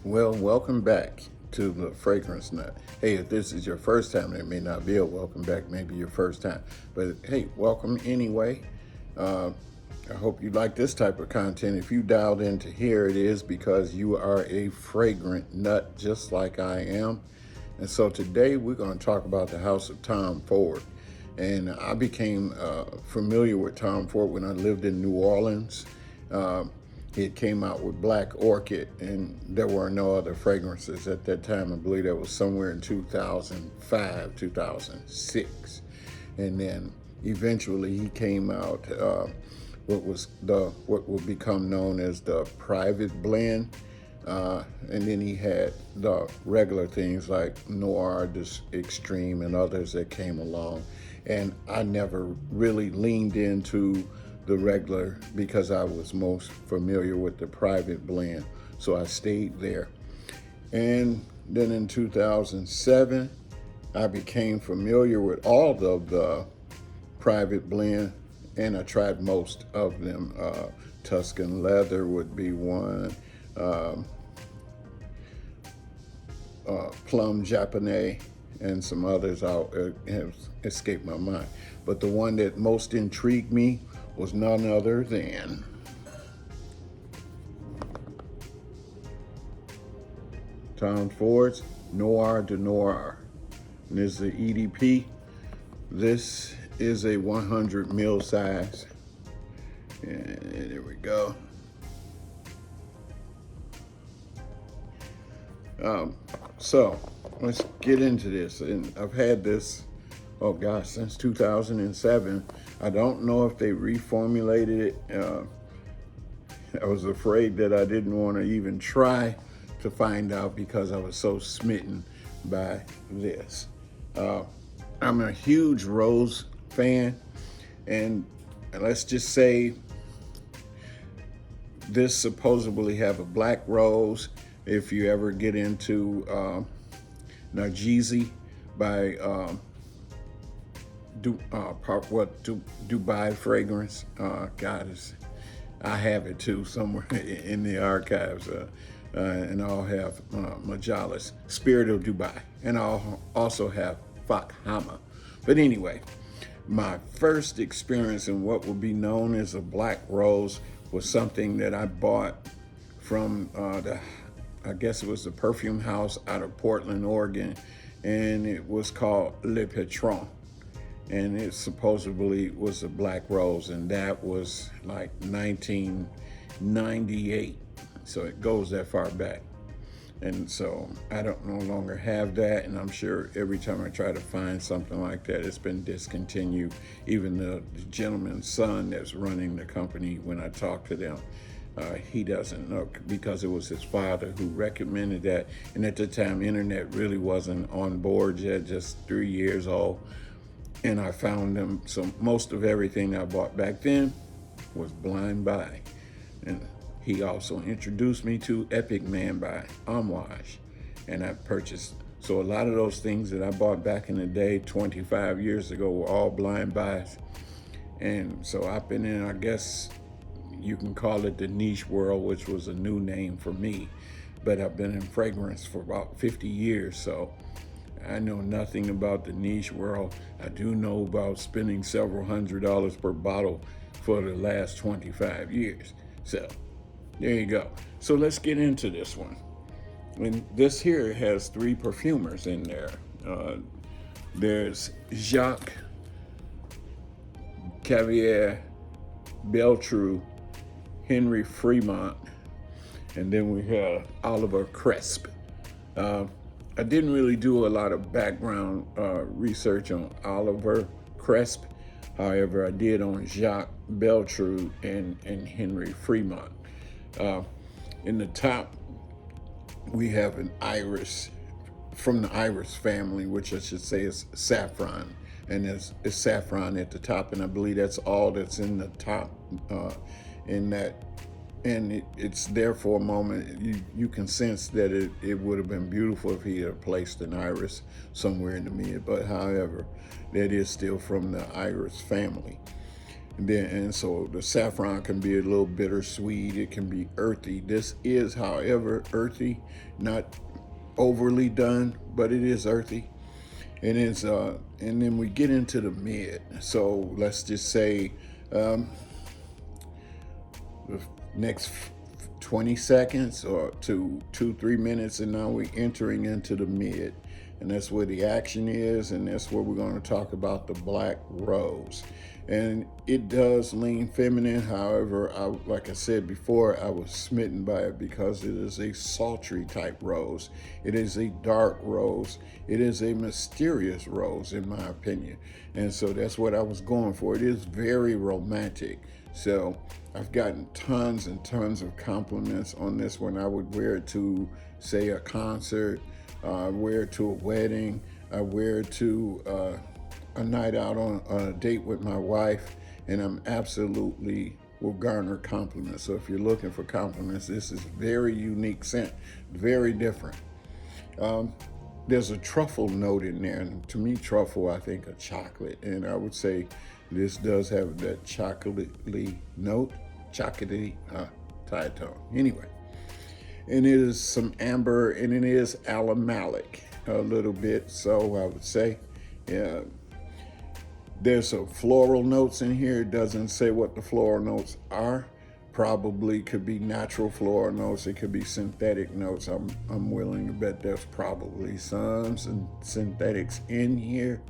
Well, welcome back to the Fragrance Nut. Hey, if this is your first time, it may not be a welcome back, maybe your first time. But hey, welcome anyway. Uh, I hope you like this type of content. If you dialed into here, it is because you are a fragrant nut just like I am. And so today we're going to talk about the house of Tom Ford. And I became familiar with Tom Ford when I lived in New Orleans. It came out with Black Orchid, and there were no other fragrances at that time. I believe that was somewhere in 2005, 2006. And then eventually he came out what would become known as the private blend. And then he had the regular things like Noir, this Extreme, and others that came along. And I never really leaned into the regular because I was most familiar with the private blend. So I stayed there. And then in 2007, I became familiar with all of the private blend, and I tried most of them. Tuscan Leather would be one. Plum Japonais, and some others have escaped my mind. But the one that most intrigued me was none other than Tom Ford's Noir de Noir. And this is the EDP. This is a 100 ml size. And there we go. So let's get into this. And I've had this, oh gosh, since 2007. I don't know if they reformulated it. I was afraid that I didn't want to even try to find out because I was so smitten by this. I'm a huge rose fan, and let's just say this supposedly have a black rose. If you ever get into Nargizi by Dubai fragrance, I have it too somewhere in the archives, and I'll have Majalis, Spirit of Dubai, and I'll also have Fakhama. But anyway, my first experience in what would be known as a black rose was something that I bought from I guess it was the perfume house out of Portland, Oregon, and it was called Le Patron. And it supposedly was a black rose, and that was like 1998. So it goes that far back. And so I don't no longer have that, and I'm sure every time I try to find something like that, it's been discontinued. Even the gentleman's son that's running the company, when I talk to them, he doesn't know because it was his father who recommended that. And at the time, internet really wasn't on board yet, just 3 years old. And I found them, so most of everything I bought back then was blind buy. And he also introduced me to Epic Man by Amouage, and I purchased. So a lot of those things that I bought back in the day, 25 years ago, were all blind buys. And so I've been in, I guess you can call it the niche world, which was a new name for me. But I've been in fragrance for about 50 years, so I know nothing about the niche world. I do know about spending several $100s per bottle for the last 25 years. So there you go. So let's get into this one. And this here has 3 perfumers in there. There's Jacques Cavier Beltrou, Henry Fremont, and then we have Oliver Cresp. I didn't really do a lot of background research on Oliver Cresp. However, I did on Jacques Beltrou and Henry Fremont. In the top, we have an iris from the iris family, which I should say is saffron, and it's saffron at the top, and I believe that's all that's in the top in that. And it's there for a moment. You can sense that it would have been beautiful if he had placed an iris somewhere in the mid, but however, that is still from the iris family. And so the saffron can be a little bittersweet. It can be earthy. This is, however, earthy, not overly done, but it is earthy. And it's and then we get into the mid. So let's just say the next 20 seconds or to 2-3 minutes, and now we're entering into the mid, and that's where the action is, and that's where we're going to talk about the black rose. And it does lean feminine. However, like I said before, I was smitten by it because it is a sultry type rose. It is a dark rose. It is a mysterious rose, in my opinion. And so that's what I was going for. It is very romantic. So I've gotten tons and tons of compliments on this one. I would wear it to, say, a concert. I wear it to a wedding. I wear it to a night out on a date with my wife, and I'm absolutely will garner compliments. So if you're looking for compliments, this is very unique scent, very different. There's a truffle note in there, and to me, truffle, I think of chocolate, and I would say this does have that chocolatey note, chocolatey tritone. Anyway, and it is some amber, and it is alomalic a little bit. So I would say, yeah. There's some floral notes in here. It doesn't say what the floral notes are. Probably could be natural floral notes. It could be synthetic notes. I'm willing to bet there's probably some synthetics in here.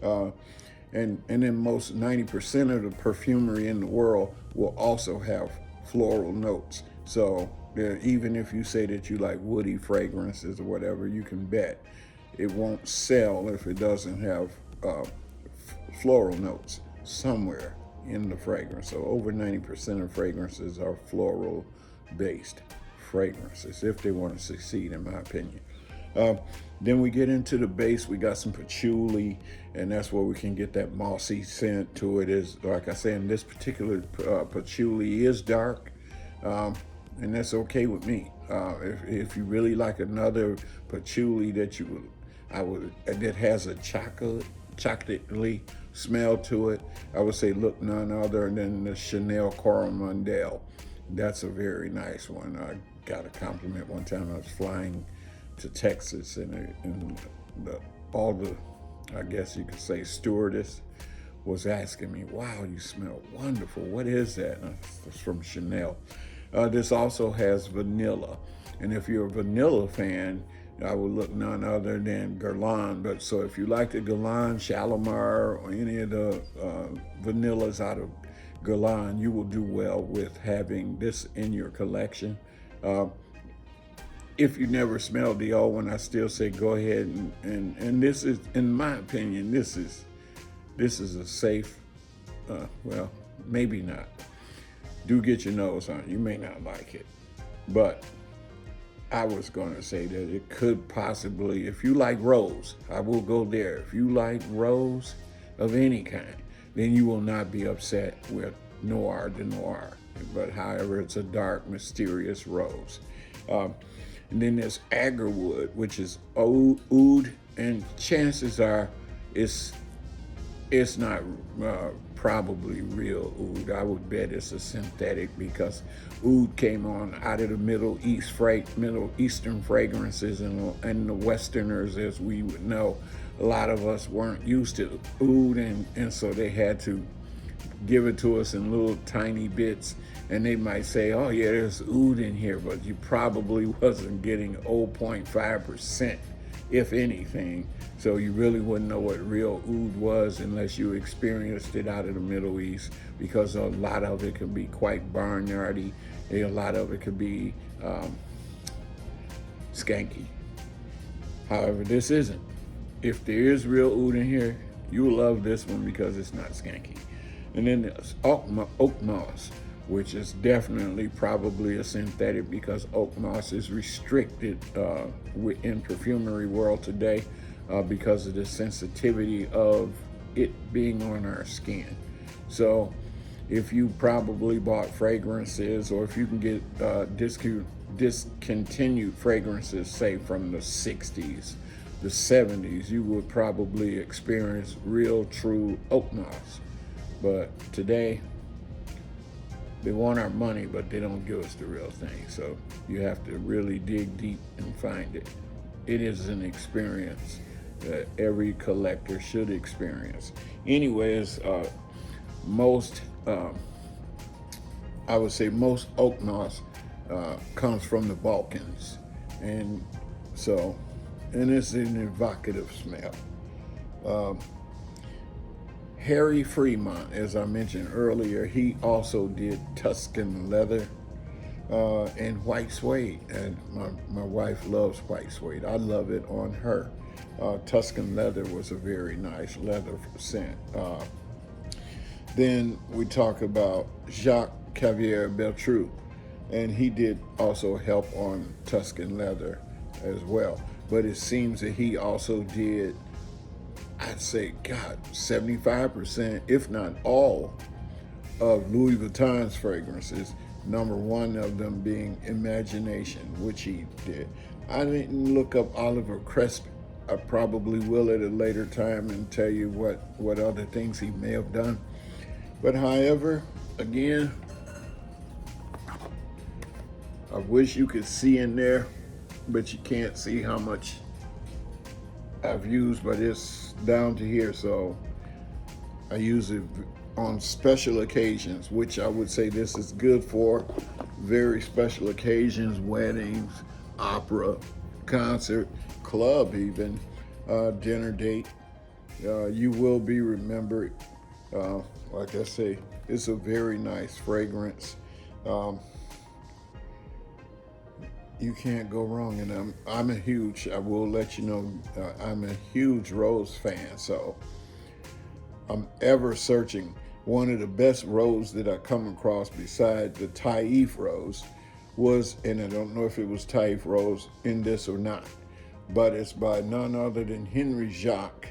And then most 90% of the perfumery in the world will also have floral notes. So even if you say that you like woody fragrances or whatever, you can bet it won't sell if it doesn't have floral notes somewhere in the fragrance. So over 90% of fragrances are floral based fragrances if they want to succeed, in my opinion. Then we get into the base. We got some patchouli, and that's where we can get that mossy scent to it. Is, like I said, this particular patchouli is dark, and that's okay with me. If you really like another patchouli that that has a chocolatey smell to it, I would say look none other than the Chanel Coromandel. That's a very nice one. I got a compliment one time. I was flying to Texas, and all the, I guess you could say, stewardess was asking me, "Wow, you smell wonderful. What is that?" And it's from Chanel. This also has vanilla, and if you're a vanilla fan, I would look none other than Guerlain. But so if you like the Guerlain, Shalimar, or any of the vanillas out of Guerlain, you will do well with having this in your collection. If you never smelled the old one, I still say go ahead and this is, in my opinion, this is a safe, well, maybe not. Do get your nose on it. You may not like it, but I was going to say that it could possibly, if you like rose, I will go there. If you like rose of any kind, then you will not be upset with Noir de Noir. But however, it's a dark, mysterious rose. And then there's agarwood, which is oud, and chances are it's not probably real oud. I would bet it's a synthetic, because oud came on out of the Middle Eastern fragrances, and the Westerners, as we would know, a lot of us weren't used to oud, and so they had to give it to us in little tiny bits, and they might say, "Oh yeah, there's oud in here," but you probably wasn't getting 0.5%, if anything. So you really wouldn't know what real oud was unless you experienced it out of the Middle East, because a lot of it can be quite barnyardy, and a lot of it could be skanky. However, this isn't. If there is real oud in here, you will love this one because it's not skanky. And then there's oak moss, which is definitely probably a synthetic, because oak moss is restricted in perfumery world today because of the sensitivity of it being on our skin. So if you probably bought fragrances, or if you can get discontinued fragrances, say from the 60s, the 70s, you would probably experience real, true oak moss. But today, they want our money, but they don't give us the real thing. So you have to really dig deep and find it. It is an experience that every collector should experience. Anyways, most, I would say most oak moss comes from the Balkans. And so, and it's an evocative smell. Harry Fremont, as I mentioned earlier, he also did Tuscan leather and white suede. And my wife loves white suede. I love it on her. Tuscan leather was a very nice leather scent. Then we talk about Jacques Cavier Beltrou, and he did also help on Tuscan leather as well. But it seems that he also did, I'd say, God, 75%, if not all, of Louis Vuitton's fragrances. Number one of them being Imagination, which he did. I didn't look up Oliver Cresp. I probably will at a later time and tell you what other things he may have done. But however, again, I wish you could see in there, but you can't see how much I've used, but it's down to here. So I use it on special occasions, which I would say this is good for very special occasions, weddings, opera, concert, club even, dinner date. You will be remembered. Like I say, it's a very nice fragrance. You can't go wrong, and I'm a huge, I will let you know, I'm a huge rose fan, so I'm ever searching. One of the best rose that I come across beside the Taif rose was, and I don't know if it was Taif rose in this or not, but it's by none other than Henry Jacques,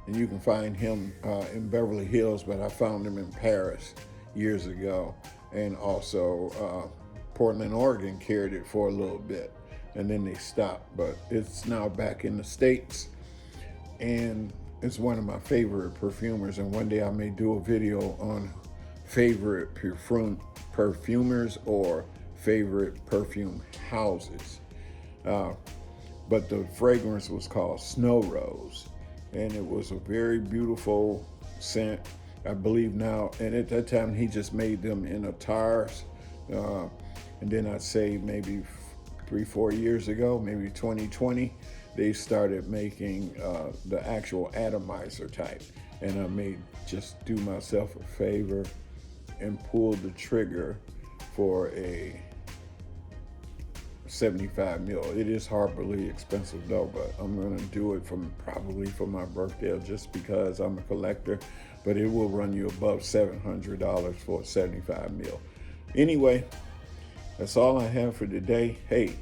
and you can find him in Beverly Hills, but I found him in Paris years ago, and also Portland, Oregon carried it for a little bit, and then they stopped, but it's now back in the States, and it's one of my favorite perfumers, and one day I may do a video on favorite perfumers or favorite perfume houses. But the fragrance was called Snow Rose, and it was a very beautiful scent, I believe now, and at that time he just made them in attires, and then I'd say maybe 3-4 years ago, maybe 2020, they started making the actual atomizer type. And I may just do myself a favor and pull the trigger for a 75 mil. It is horribly expensive though, but I'm gonna do it probably for my birthday, just because I'm a collector, but it will run you above $700 for a 75 mil. Anyway, that's all I have for today. Hey,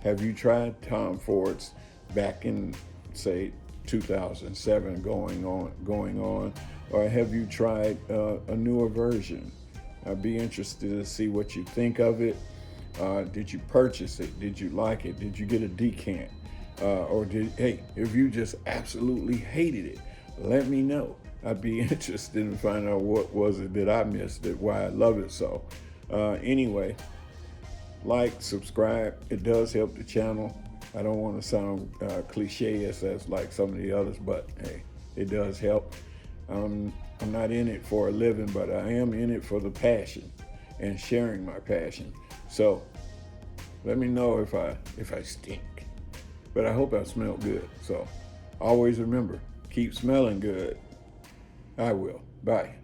have you tried Tom Ford's back in, say, 2007 going on, or have you tried a newer version? I'd be interested to see what you think of it. Did you purchase it? Did you like it? Did you get a decant? Hey, if you just absolutely hated it, let me know. I'd be interested in finding out what was it that I missed, why I love it so. Anyway, like, subscribe. It does help the channel. I don't want to sound cliche as like some of the others, but hey, it does help. I'm not in it for a living, but I am in it for the passion and sharing my passion. So let me know if I stink, but I hope I smell good. So always remember, keep smelling good. I will. Bye.